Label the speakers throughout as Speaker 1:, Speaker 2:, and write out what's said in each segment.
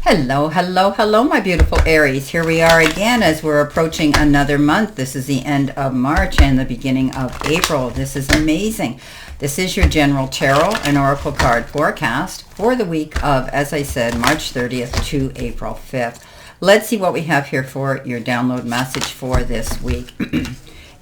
Speaker 1: Hello, hello, hello, my beautiful Aries. Here we are again as we're approaching another month. This is the end of March and the beginning of April. This is amazing. This is your general tarot and oracle card forecast for the week of, as I said, March 30th to April 5th. Let's see what we have here for your download message for this week.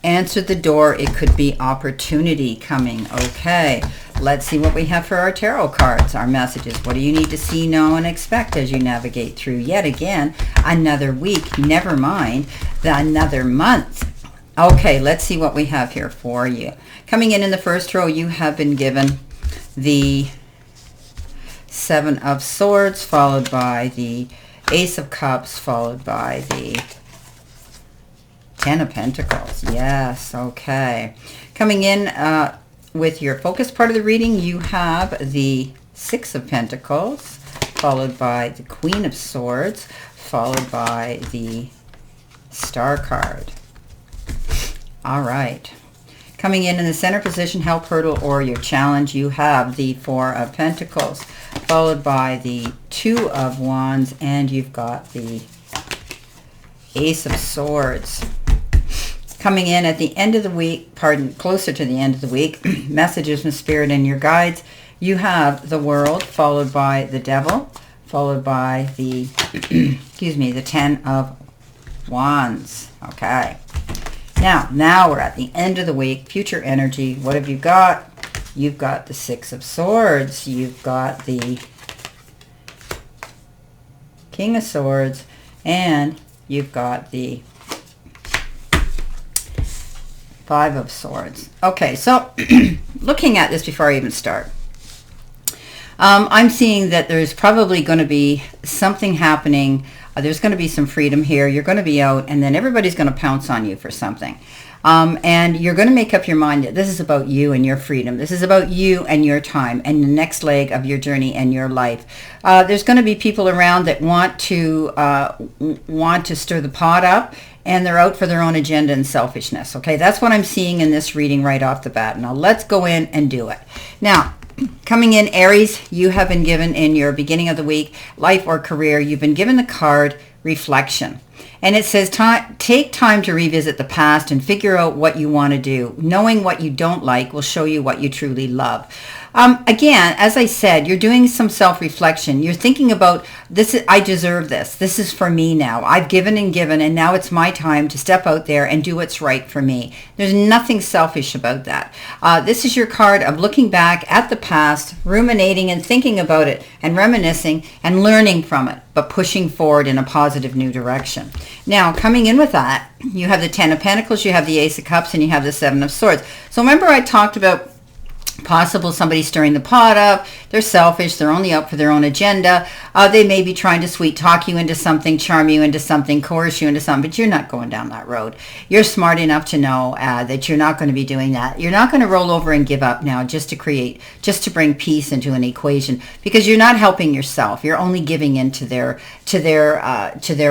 Speaker 1: Answer the door. It could be opportunity coming. Okay, let's see what we have for our tarot cards, our messages. What do you need to see, know, and expect as you navigate through yet again another week, never mind another month. Okay, let's see what we have here for you. Coming in the first row, you have been given the Seven of Swords, followed by the Ace of Cups, followed by the Ten of Pentacles. Yes, okay. Coming in with your focus part of the reading, you have the Six of Pentacles, followed by the Queen of Swords, followed by the Star card. All right. Coming in the center position, help, hurdle, or your challenge, you have the Four of Pentacles, followed by the Two of Wands, and you've got the Ace of Swords. Coming in at the end of the week, closer to the end of the week, messages from Spirit and your guides, you have the World, followed by the Devil, followed by the, the Ten of Wands. Okay. Now we're at the end of the week, future energy. What have you got? You've got the Six of Swords. You've got the King of Swords, and you've got the Five of Swords. Okay, so looking at this before I even start, I'm seeing that there's probably going to be something happening. There's going to be some freedom here. You're going to be out, and then everybody's going to pounce on you for something. And you're going to make up your mind that this is about you and your freedom. This is about you and your time and the next leg of your journey and your life. There's going to be people around that want to stir the pot up, and they're out for their own agenda and selfishness. Okay, that's what I'm seeing in this reading right off the bat. Now let's go in and do it. Now, coming in, Aries, you have been given in your beginning of the week, life or career, you've been given the card Reflection. And it says, take time to revisit the past and figure out what you want to do. Knowing what you don't like will show you what you truly love. Again, as I said, you're doing some self-reflection. You're thinking about, I deserve this. This is for me now. I've given, and now it's my time to step out there and do what's right for me. There's nothing selfish about that. This is your card of looking back at the past, ruminating and thinking about it and reminiscing and learning from it, but pushing forward in a positive new direction. Now, coming in with that, you have the Ten of Pentacles, you have the Ace of Cups, and you have the Seven of Swords. So remember I talked about possible somebody stirring the pot up. They're selfish. They're only out for their own agenda. They may be trying to sweet talk you into something, charm you into something, coerce you into something, but you're not going down that road. You're smart enough to know that you're not going to be doing that. You're not going to roll over and give up now just to bring peace into an equation, because you're not helping yourself. You're only giving in to their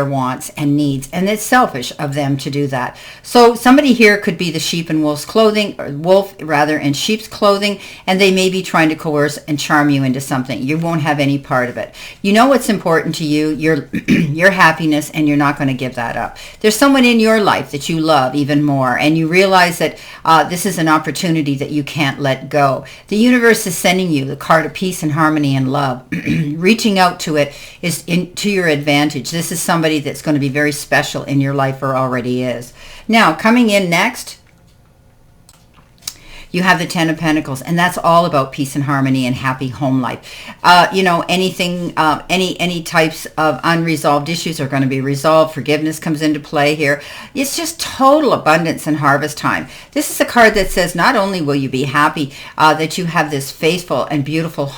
Speaker 1: wants and needs, and it's selfish of them to do that. So somebody here could be the sheep in wolf's clothing, or wolf rather in sheep's clothing, and they may be trying to coerce and charm you into something. You won't have any part of it. You know what's important to you, your happiness, and you're not going to give that up. There's someone in your life that you love even more, and you realize that this is an opportunity that you can't let go. The universe is sending you the card of peace and harmony and love. Reaching out to it is to your advantage. This is somebody that's going to be very special in your life, or already is. Now, coming in next, you have the Ten of Pentacles, and that's all about peace and harmony and happy home life. Anything, any types of unresolved issues are going to be resolved. Forgiveness comes into play here. It's just total abundance and harvest time. This is a card that says not only will you be happy that you have this faithful and beautiful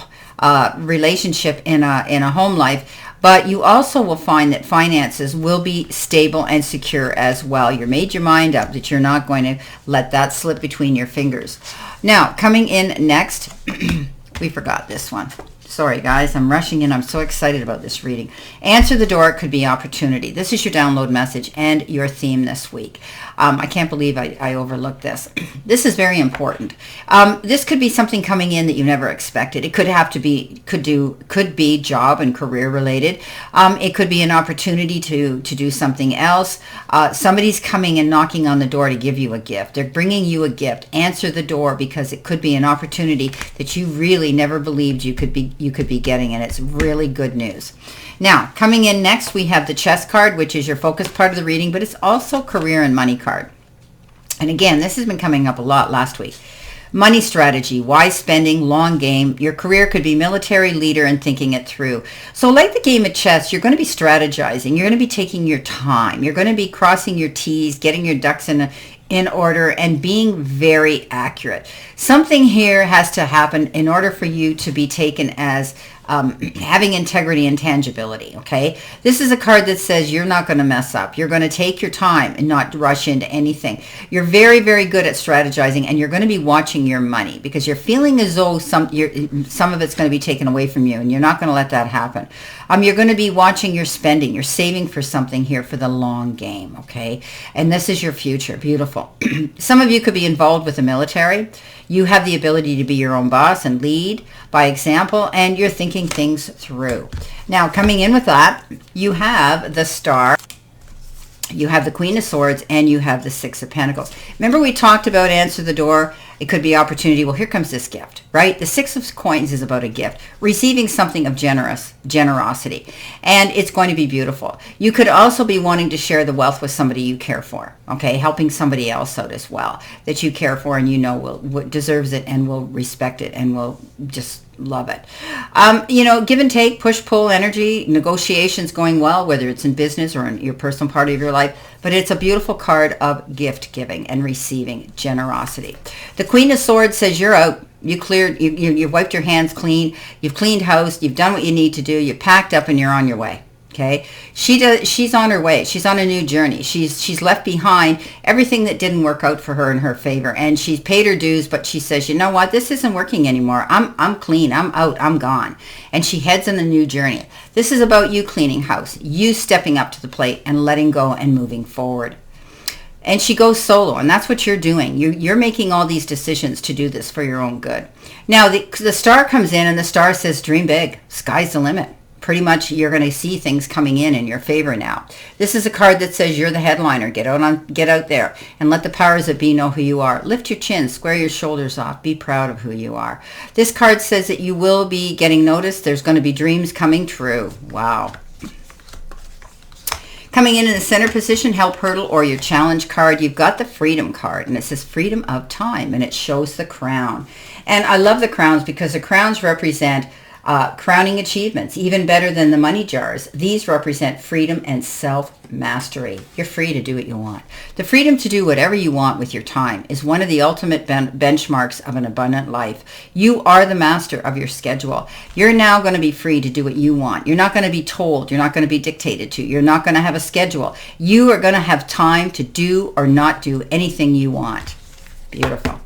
Speaker 1: relationship in a home life, but you also will find that finances will be stable and secure as well. You made your mind up that you're not going to let that slip between your fingers. Now, coming in next, we forgot this one. Sorry, guys, I'm rushing in. I'm so excited about this reading. Answer the door. It could be opportunity. This is your download message and your theme this week. I can't believe I overlooked this. This is very important. This could be something coming in that you never expected. It could be job and career related. It could be an opportunity to do something else. Somebody's coming and knocking on the door to give you a gift. They're bringing you a gift. Answer the door, because it could be an opportunity that you really never believed you could be getting, and it's really good news. Now, coming in next, we have the chess card, which is your focus part of the reading, but it's also career and money card. And again, this has been coming up a lot last week. Money strategy, wise spending, long game. Your career could be military, leader, and thinking it through. So like the game of chess, you're going to be strategizing. You're going to be taking your time. You're going to be crossing your T's, getting your ducks in order, and being very accurate. Something here has to happen in order for you to be taken as having integrity and tangibility, okay? This is a card that says you're not going to mess up. You're going to take your time and not rush into anything. You're very, very good at strategizing, and you're going to be watching your money, because you're feeling as though some of it's going to be taken away from you, and you're not going to let that happen. You're going to be watching your spending. You're saving for something here for the long game, okay? And this is your future. Beautiful. Some of you could be involved with the military. You have the ability to be your own boss and lead by example, and you're thinking things through. Now, coming in with that, you have the Star, you have the Queen of Swords, and you have the Six of Pentacles. Remember we talked about answer the door? It could be opportunity. Well, here comes this gift, right? The Six of Coins is about a gift, receiving something of generosity, and it's going to be beautiful. You could also be wanting to share the wealth with somebody you care for, okay? Helping somebody else out as well that you care for and you know will deserves it and will respect it and will just love it. Give and take, push-pull energy, negotiations going well, whether it's in business or in your personal part of your life, but it's a beautiful card of gift giving and receiving generosity. The Queen of Swords says you're out. You cleared, you've wiped your hands clean, you've cleaned house, you've done what you need to do, you packed up and you're on your way. Okay, she's on her way. She's on a new journey. She's left behind everything that didn't work out for her in her favor, and she's paid her dues. But she says, you know what? This isn't working anymore. I'm clean. I'm out. I'm gone. And she heads on a new journey. This is about you cleaning house, you stepping up to the plate and letting go and moving forward. And she goes solo, and that's what you're doing. You're making all these decisions to do this for your own good. Now the Star comes in, and the Star says, dream big. Sky's the limit. Pretty much you're going to see things coming in your favor now. This is a card that says you're the headliner. Get out there and let the powers that be know who you are. Lift your chin, square your shoulders off, be proud of who you are. This card says that you will be getting noticed. There's going to be dreams coming true. Wow. Coming in the center position, help, hurdle, or your challenge card, you've got the freedom card, and it says freedom of time, and it shows the crown. And I love the crowns because the crowns represent crowning achievements, even better than the money jars. These represent freedom and self-mastery. You're free to do what you want. The freedom to do whatever you want with your time is one of the ultimate benchmarks of an abundant life. You are the master of your schedule. You're now going to be free to do what you want. You're not going to be told. You're not going to be dictated to. You're not going to have a schedule. You are going to have time to do or not do anything you want. Beautiful.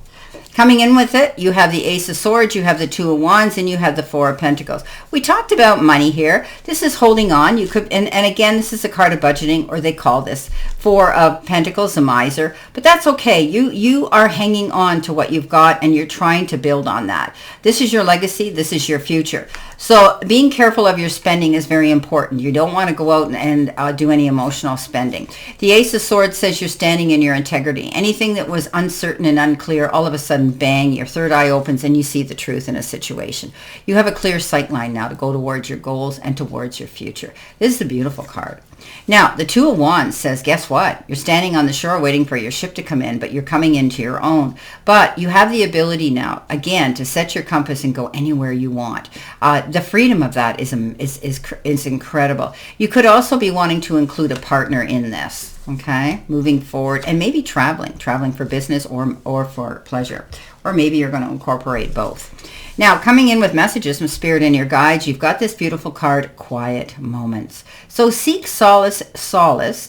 Speaker 1: Coming in with it, you have the Ace of Swords, you have the Two of Wands, and you have the Four of Pentacles. We talked about money here. This is holding on. You could, and again, this is a card of budgeting, or they call this Four of Pentacles, a miser. But that's okay. You are hanging on to what you've got, and you're trying to build on that. This is your legacy. This is your future. So being careful of your spending is very important. You don't want to go out and do any emotional spending. The Ace of Swords says you're standing in your integrity. Anything that was uncertain and unclear, all of a sudden, bang, your third eye opens and you see the truth in a situation. You have a clear sight line now to go towards your goals and towards your future. This is a beautiful card. Now, the Two of Wands says, guess what? You're standing on the shore waiting for your ship to come in, but you're coming into your own. But you have the ability now, again, to set your compass and go anywhere you want. The freedom of that is incredible. You could also be wanting to include a partner in this, okay, moving forward, and maybe traveling for business or for pleasure. Or maybe you're going to incorporate both. Now, coming in with messages from Spirit and your guides, you've got this beautiful card, Quiet Moments. So seek solace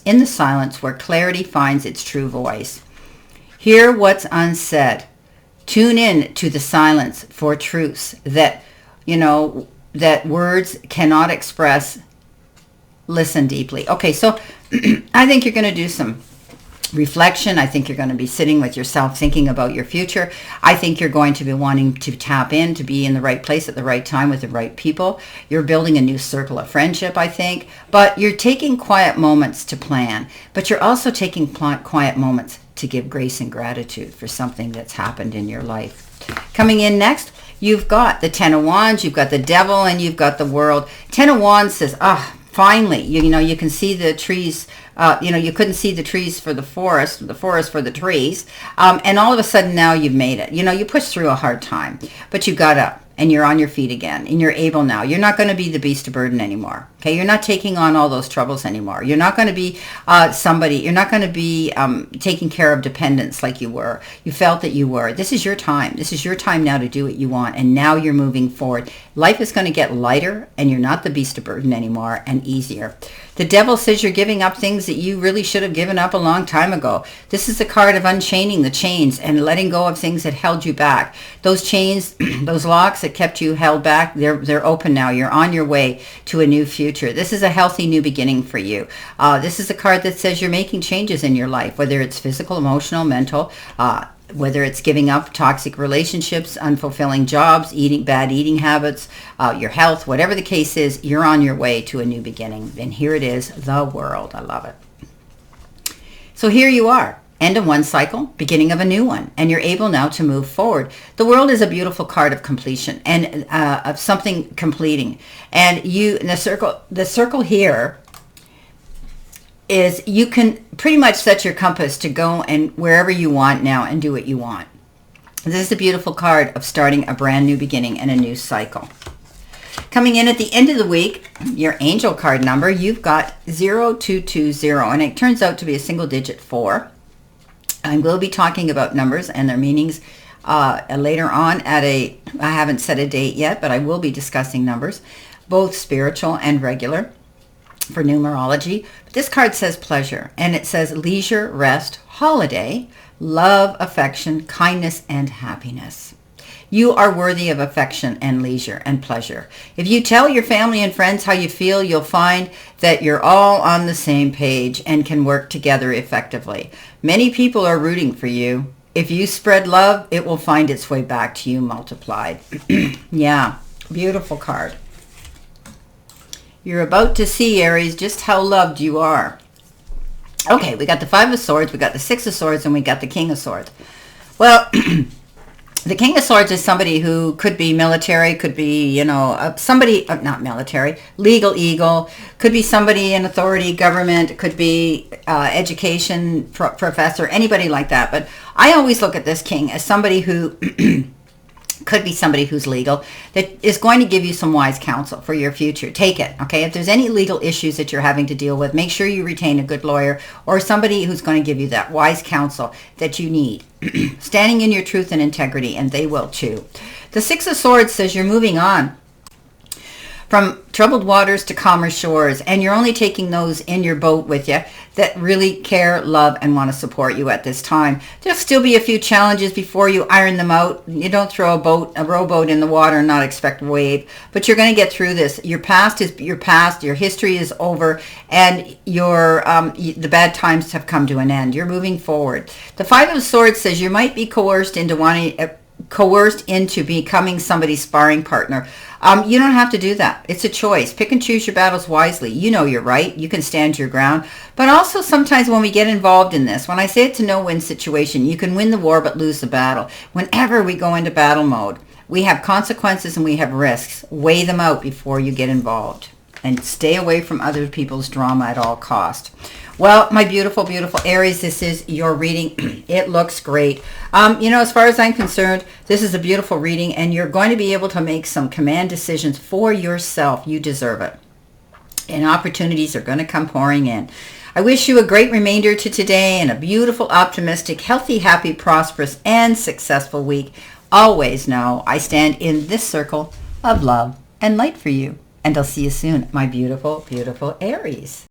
Speaker 1: in the silence where clarity finds its true voice. Hear what's unsaid. Tune in to the silence for truths that that words cannot express, listen deeply. Okay, so I think you're going to do some reflection. I think you're going to be sitting with yourself thinking about your future. I think you're going to be wanting to tap in, to be in the right place at the right time with the right people. You're building a new circle of friendship, I think, but you're taking quiet moments to plan, but you're also taking quiet moments to give grace and gratitude for something that's happened in your life. Coming in next, you've got the Ten of Wands, you've got the Devil, and you've got the World. Ten of Wands says, finally, you can see the trees. You couldn't see the trees for the forest for the trees. And all of a sudden now you've made it. You pushed through a hard time, but you got up and you're on your feet again and you're able now. You're not going to be the beast of burden anymore. Okay. You're not taking on all those troubles anymore. You're not going to be you're not going to be taking care of dependents like you were. You felt that you were. This is your time. This is your time now to do what you want. And now you're moving forward. Life is going to get lighter and you're not the beast of burden anymore, and easier. The Devil says you're giving up things that you really should have given up a long time ago. This is the card of unchaining the chains and letting go of things that held you back. Those chains, those locks that kept you held back, they're open now. You're on your way to a new future. This is a healthy new beginning for you. This is a card that says you're making changes in your life, whether it's physical, emotional, mental, whether it's giving up toxic relationships, unfulfilling jobs, bad eating habits, your health, whatever the case is, you're on your way to a new beginning. And here it is, the World. I love it. So here you are, end of one cycle, beginning of a new one, and you're able now to move forward. The World is a beautiful card of completion and of something completing. And the circle here is you can pretty much set your compass to go and wherever you want now and do what you want. This is a beautiful card of starting a brand new beginning and a new cycle. Coming in at the end of the week, your angel card number, you've got 0220, and it turns out to be a single digit 4. I will be talking about numbers and their meanings later on I haven't set a date yet, but I will be discussing numbers, both spiritual and regular, for numerology. But this card says pleasure, and it says leisure, rest, holiday, love, affection, kindness, and happiness. You are worthy of affection and leisure and pleasure. If you tell your family and friends how you feel, you'll find that you're all on the same page and can work together effectively. Many people are rooting for you. If you spread love, it will find its way back to you multiplied. Yeah, beautiful card. You're about to see, Aries, just how loved you are. Okay, we got the Five of Swords, we got the Six of Swords, and we got the King of Swords. Well, the King of Swords is somebody who could be military, could be, somebody, not military, legal eagle, could be somebody in authority, government, could be education professor, anybody like that. But I always look at this king as somebody who could be somebody who's legal, that is going to give you some wise counsel for your future. Take it, okay? If there's any legal issues that you're having to deal with, make sure you retain a good lawyer or somebody who's going to give you that wise counsel that you need. Standing in your truth and integrity, and they will too. The Six of Swords says you're moving on from troubled waters to calmer shores, and you're only taking those in your boat with you that really care, love, and want to support you at this time. There'll still be a few challenges before you iron them out. You don't throw a rowboat in the water and not expect a wave, but you're going to get through this. Your past is your past, your history is over, and the bad times have come to an end. You're moving forward. The Five of Swords says you might be coerced into becoming somebody's sparring partner. You don't have to do that. It's a choice. Pick and choose your battles wisely. You know you're right. You can stand your ground. But also sometimes when we get involved in this, when I say it's a no-win situation, you can win the war but lose the battle. Whenever we go into battle mode, we have consequences and we have risks. Weigh them out before you get involved. And stay away from other people's drama at all cost. Well, my beautiful, beautiful Aries, this is your reading. It looks great. As far as I'm concerned, this is a beautiful reading, and you're going to be able to make some command decisions for yourself. You deserve it. And opportunities are going to come pouring in. I wish you a great remainder to today and a beautiful, optimistic, healthy, happy, prosperous, and successful week. Always know I stand in this circle of love and light for you. And I'll see you soon, my beautiful, beautiful Aries.